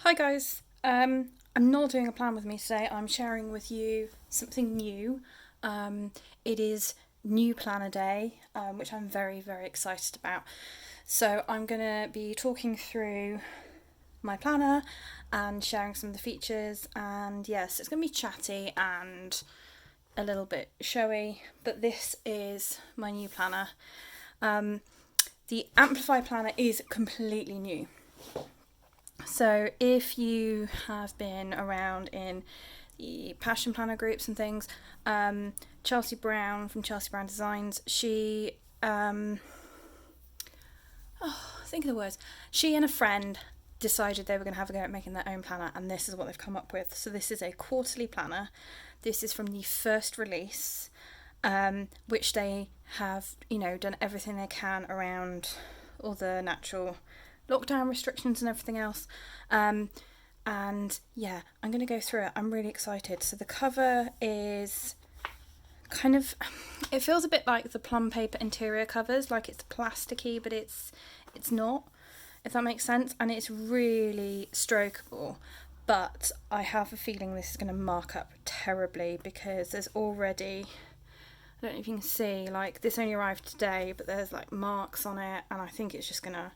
Hi guys. I'm not doing a plan with me today. I'm sharing with you something new. It is New Planner Day, which I'm very, very excited about. So I'm going to be talking through my planner and sharing some of the features. And yes, it's going to be chatty and a little bit showy, but this is my new planner. The Amplify Planner is completely new. So if you have been around in the passion planner groups and things, Chelsea Brown from Chelsea Brown Designs, think of the words. She and a friend decided they were going to have a go at making their own planner, and this is what they've come up with. So this is a quarterly planner. This is from the first release, which they have, done everything they can around all the natural lockdown restrictions and everything else. And yeah, I'm going to go through it. I'm really excited. So the cover is kind of, it feels a bit like the plum paper interior covers, like it's plasticky, but it's not, if that makes sense. And it's really strokeable, but I have a feeling this is going to mark up terribly because there's already, I don't know if you can see, like this only arrived today, but there's like marks on it, and I think it's just gonna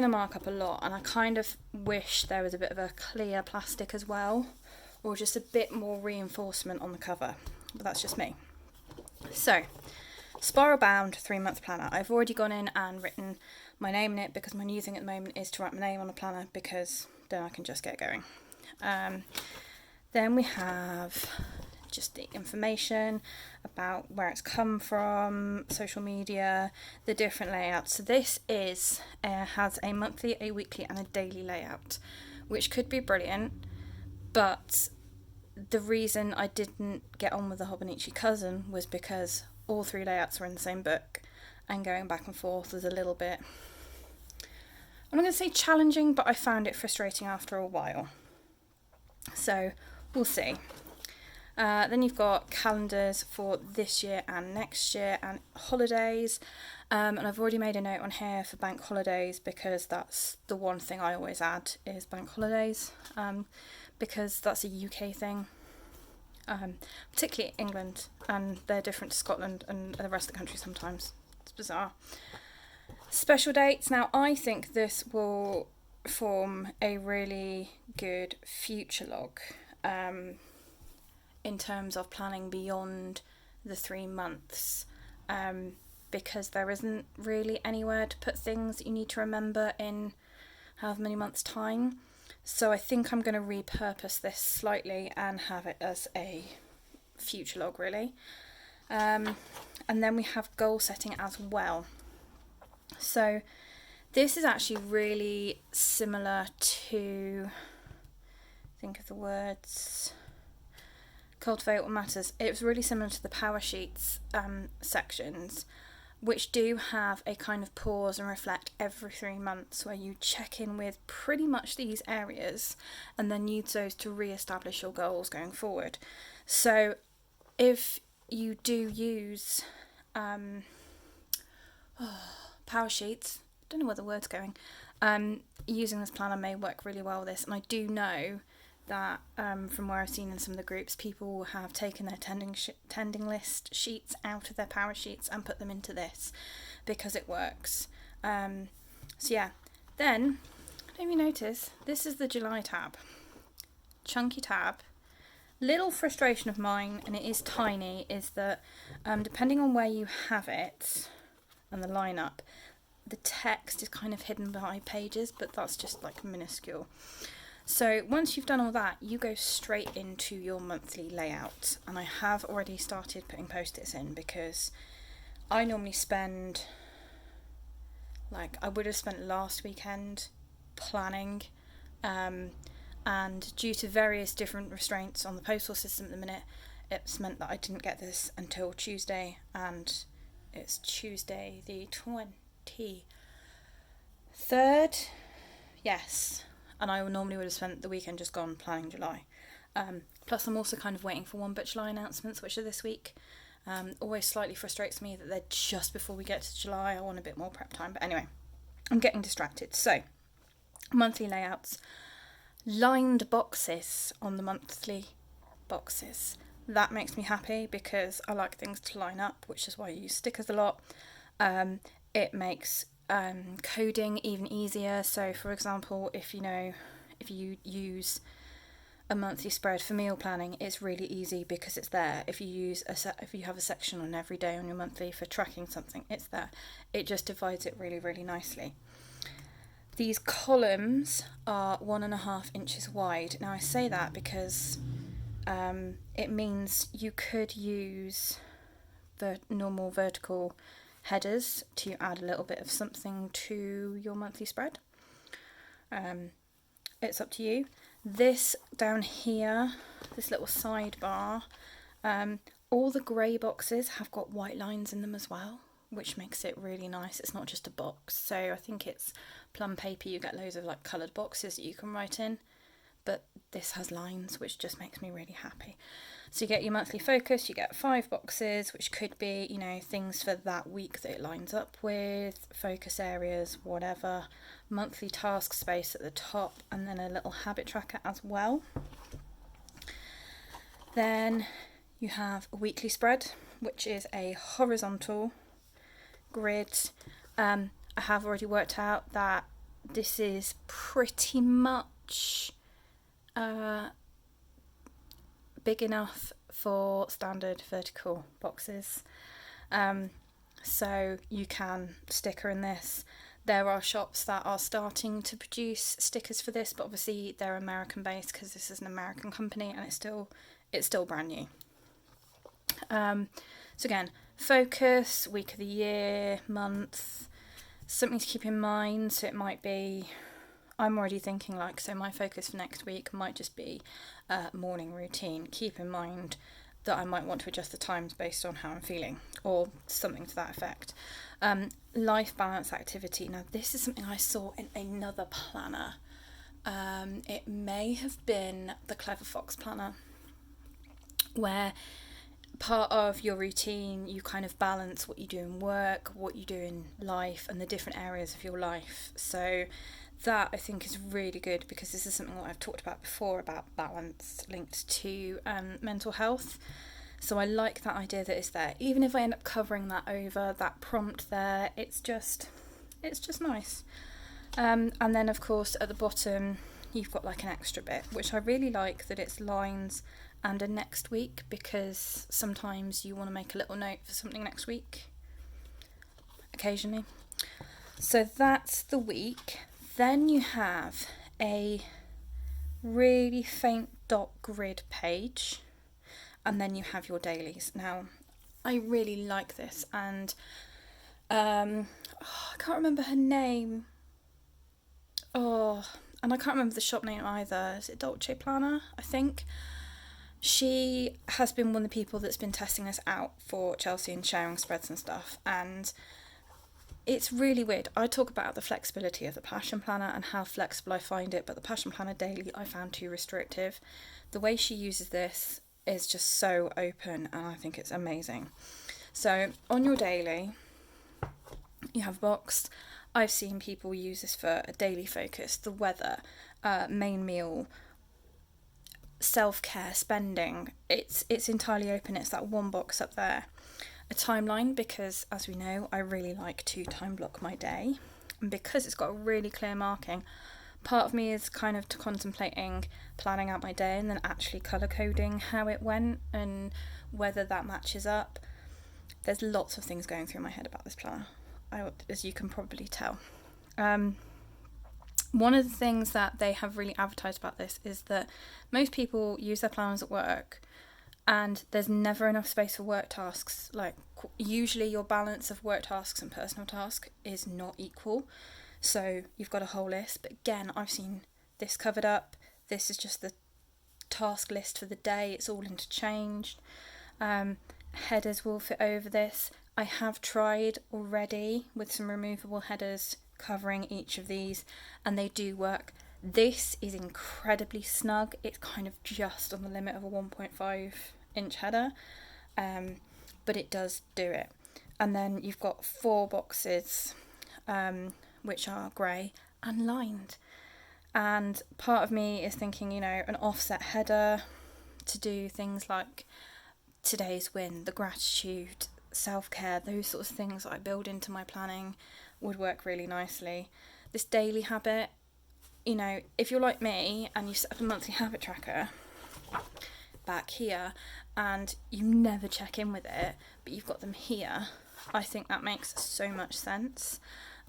mark up a lot. And I kind of wish there was a bit of a clear plastic as well, or just a bit more reinforcement on the cover, but that's just me. So, spiral bound 3-month planner. I've already gone in and written my name in it because my new thing at the moment is to write my name on a planner because then I can just get going. Then we have just the information about where it's come from, social media, the different layouts. So this has a monthly, a weekly and a daily layout, which could be brilliant, but the reason I didn't get on with the Hobonichi cousin was because all 3 layouts were in the same book, and going back and forth was a little bit, I'm not going to say challenging, but I found it frustrating after a while. So we'll see. Then you've got calendars for this year and next year and holidays. And I've already made a note on here for bank holidays because that's the one thing I always add is bank holidays, because that's a UK thing, particularly England, and they're different to Scotland and the rest of the country sometimes. It's bizarre. Special dates. Now I think this will form a really good future log. In terms of planning beyond the 3 months, because there isn't really anywhere to put things that you need to remember in however many months' time. So I think I'm going to repurpose this slightly and have it as a future log, really. And then we have goal setting as well. So this is actually really similar to, think of the words, Cultivate What Matters. It was really similar to the Power Sheets sections, which do have a kind of pause and reflect every 3 months where you check in with pretty much these areas and then use those to re-establish your goals going forward. So if you do use Power Sheets, I don't know where the word's going, using this planner may work really well with this. And I do know that from where I've seen in some of the groups, people have taken their tending list sheets out of their power sheets and put them into this because it works. So yeah, then I don't even notice this is the July tab, chunky tab. Little frustration of mine, and it is tiny, is that depending on where you have it and the lineup, the text is kind of hidden behind pages, but that's just like minuscule. So once you've done all that, you go straight into your monthly layout. And I have already started putting post-its in because I normally spend, like I would have spent last weekend planning, and due to various different restraints on the postal system at the minute, it's meant that I didn't get this until Tuesday, and it's Tuesday the 23rd. Yes. And I normally would have spent the weekend just gone planning July. Plus I'm also kind of waiting for One But July announcements, which are this week. Always slightly frustrates me that they're just before we get to July. I want a bit more prep time. But anyway, I'm getting distracted. So, monthly layouts. lined boxes on the monthly boxes. That makes me happy because I like things to line up, which is why I use stickers a lot. It makes coding even easier. So for example, if you use a monthly spread for meal planning, it's really easy because it's there. If you have a section on every day on your monthly for tracking something, it's there. It just divides it really, really nicely. These columns are 1.5 inches wide. Now I say that because it means you could use the normal vertical headers to add a little bit of something to your monthly spread. It's up to you. This down here, this little sidebar, all the grey boxes have got white lines in them as well, which makes it really nice. It's not just a box. So I think it's plum paper, you get loads of like coloured boxes that you can write in, but this has lines, which just makes me really happy. So you get your monthly focus, you get 5 boxes, which could be, things for that week that it lines up with, focus areas, whatever, monthly task space at the top, and then a little habit tracker as well. Then you have a weekly spread, which is a horizontal grid. I have already worked out that this is pretty much big enough for standard vertical boxes. So you can sticker in this. There are shops that are starting to produce stickers for this, but obviously they're American based because this is an American company and it's still brand new. So again, focus, week of the year, month, something to keep in mind. So it might be, I'm already thinking so my focus for next week might just be morning routine. Keep in mind that I might want to adjust the times based on how I'm feeling or something to that effect. Life balance activity. Now this is something I saw in another planner. It may have been the Clever Fox planner, where part of your routine you kind of balance what you do in work, what you do in life, and the different areas of your life. So that I think is really good because this is something that I've talked about before about balance linked to mental health. So I like that idea that it's there. Even if I end up covering that over, that prompt there, it's just nice. And then of course at the bottom you've got like an extra bit, which I really like that it's lines and a next week, because sometimes you want to make a little note for something next week occasionally. So that's the week. Then you have a really faint dot grid page, and then you have your dailies. Now I really like this, and I can't remember her name. And I can't remember the shop name either. Is it Dolce Planner, I think? She has been one of the people that's been testing this out for Chelsea and sharing spreads and stuff, and it's really weird. I talk about the flexibility of the Passion Planner and how flexible I find it, but the Passion Planner Daily I found too restrictive. The way she uses this is just so open, and I think it's amazing. So on your daily, you have a box. I've seen people use this for a daily focus, the weather, main meal, self-care, spending. It's entirely open. It's that one box up there. A timeline, because as we know, I really like to time block my day, and because it's got a really clear marking, part of me is kind of contemplating planning out my day and then actually colour coding how it went and whether that matches up. There's lots of things going through my head about this planner, as you can probably tell. One of the things that they have really advertised about this is that most people use their planners at work and there's never enough space for work tasks. Like usually your balance of work tasks and personal tasks is not equal. So you've got a whole list, but again, I've seen this covered up. This is just the task list for the day. It's all interchanged. Headers will fit over this. I have tried already with some removable headers covering each of these, and they do work. This is incredibly snug. It's kind of just on the limit of a 1.5 inch header, but it does do it. And then you've got 4 boxes, which are grey and lined. And part of me is thinking, an offset header to do things like today's win, the gratitude, self-care, those sorts of things that I build into my planning would work really nicely. This daily habit, if you're like me and you set up a monthly habit tracker back here and you never check in with it, but you've got them here, I think that makes so much sense.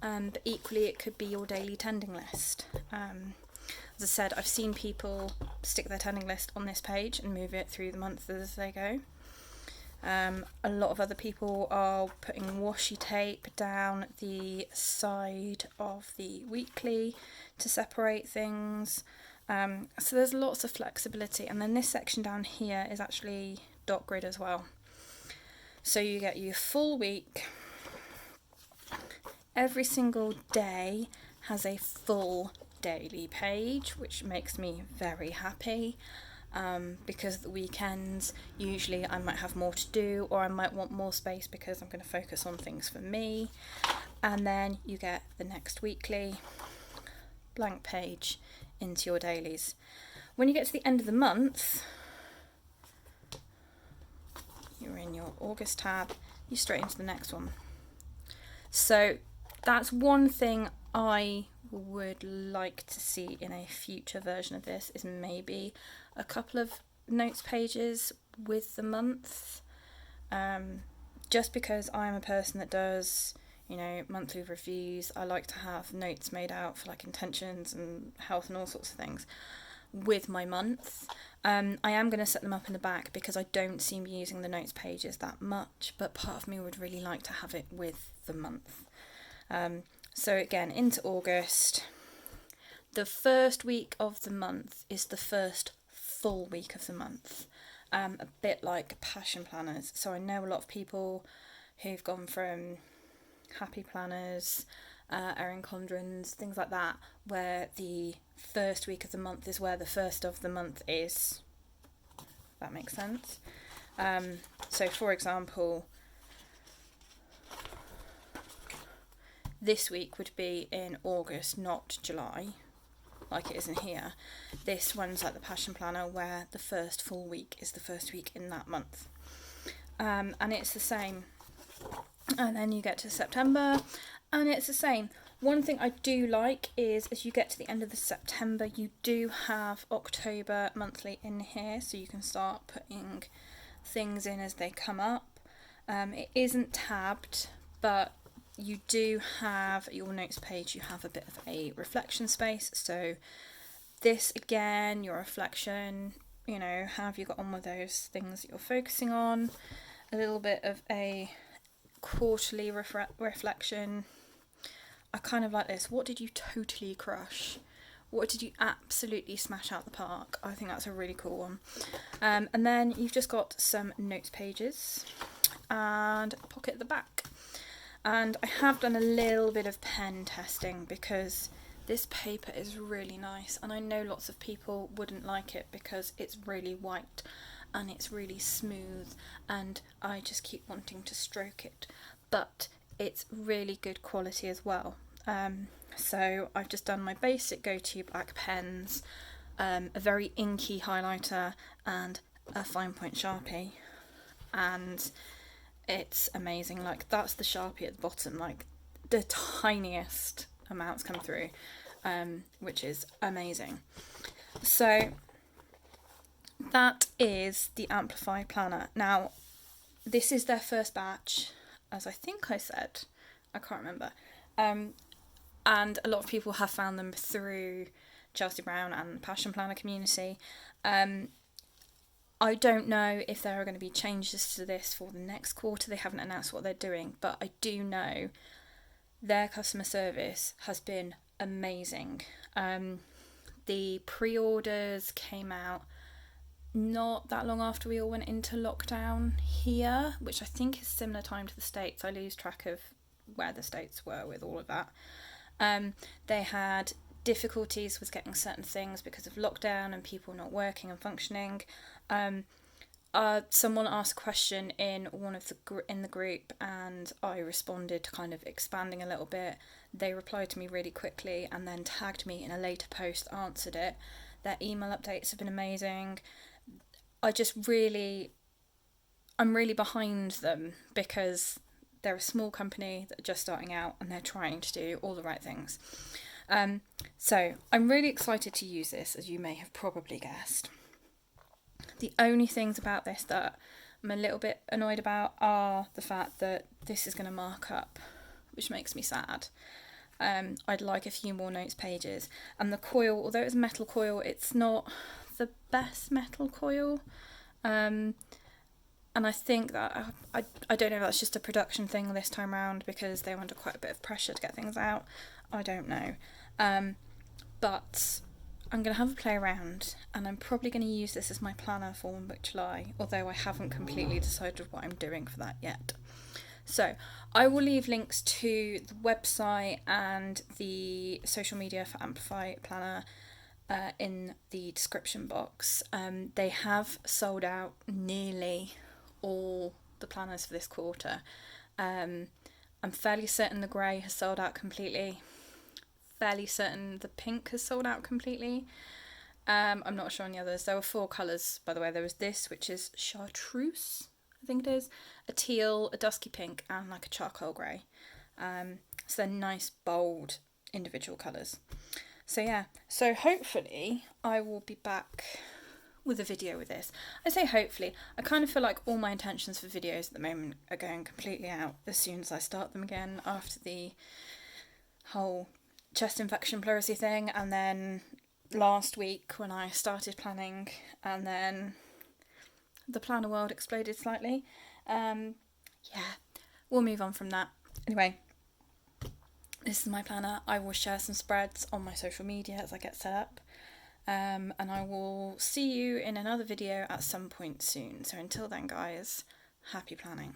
But equally, it could be your daily tending list. As I said, I've seen people stick their tending list on this page and move it through the month as they go. A lot of other people are putting washi tape down the side of the weekly to separate things. So there's lots of flexibility. And then this section down here is actually dot grid as well. So you get your full week. Every single day has a full daily page, which makes me very happy. Because the weekends, usually I might have more to do, or I might want more space because I'm going to focus on things for me. And then you get the next weekly blank page into your dailies. When you get to the end of the month, you're in your August tab, you're straight into the next one. So that's one thing I would like to see in a future version of this, is maybe a couple of notes pages with the month, just because I'm a person that does monthly reviews. I like to have notes made out for like intentions and health and all sorts of things with my month. I am going to set them up in the back because I don't seem using the notes pages that much, but part of me would really like to have it with the month. So again, into August, the first week of the month is the first full week of the month, a bit like passion planners. So I know a lot of people who've gone from happy planners, Erin Condren's, things like that, where the first week of the month is where the first of the month is. If that makes sense. So for example, this week would be in August, not July, like it is in here. This one's like the passion planner, where the first full week is the first week in that month. And it's the same. And then you get to September, and it's the same. One thing I do like is, as you get to the end of the September, you do have October monthly in here, so you can start putting things in as they come up. It isn't tabbed, but you do have your notes page, you have a bit of a reflection space. So this, again, your reflection, how have you got on with those things that you're focusing on? A little bit of a quarterly reflection. I kind of like this. What did you totally crush? What did you absolutely smash out the park? I think that's a really cool one. And then you've just got some notes pages and a pocket at the back. And I have done a little bit of pen testing because this paper is really nice, and I know lots of people wouldn't like it because it's really white and it's really smooth, and I just keep wanting to stroke it, but it's really good quality as well. So I've just done my basic go-to black pens, a very inky highlighter, and a fine point Sharpie, and it's amazing. Like, that's the Sharpie at the bottom, like the tiniest amounts come through, which is amazing. So that is the Amplify Planner. Now, this is their first batch, as I think I said, I can't remember, and a lot of people have found them through Chelsea Brown and Passion Planner community. I don't know if there are going to be changes to this for the next quarter. They haven't announced what they're doing, but I do know their customer service has been amazing. The pre-orders came out not that long after we all went into lockdown here, which I think is similar time to the States. I lose track of where the States were with all of that. They had difficulties with getting certain things because of lockdown and people not working and functioning. Someone asked a question in one of the in the group, and I responded, kind of expanding a little bit. They replied to me really quickly and then tagged me in a later post, answered it. Their email updates have been amazing. I'm really behind them because they're a small company that are just starting out and they're trying to do all the right things. So I'm really excited to use this, as you may have probably guessed. The only things about this that I'm a little bit annoyed about are the fact that this is going to mark up, which makes me sad. I'd like a few more notes pages. And the coil, although it's a metal coil, it's not the best metal coil. And I think that, I don't know if that's just a production thing this time around because they were under quite a bit of pressure to get things out. I don't know. But I'm going to have a play around, and I'm probably going to use this as my planner for 1 Book July, although I haven't completely decided what I'm doing for that yet. So I will leave links to the website and the social media for Amplify Planner in the description box. They have sold out nearly all the planners for this quarter. I'm fairly certain the grey has sold out completely. Fairly certain the pink has sold out completely. I'm not sure on the others. There were 4 colours, by the way. There was this, which is chartreuse, I think it is, a teal, a dusky pink, and like a charcoal grey. So they're nice, bold, individual colours. So yeah, so hopefully I will be back with a video with this. I say hopefully. I kind of feel like all my intentions for videos at the moment are going completely out as soon as I start them again after the whole chest infection pleurisy thing, and then last week when I started planning, and then the planner world exploded slightly. Yeah, we'll move on from that. Anyway, this is my planner. I will share some spreads on my social media as I get set up. And I will see you in another video at some point soon. So until then, guys, happy planning.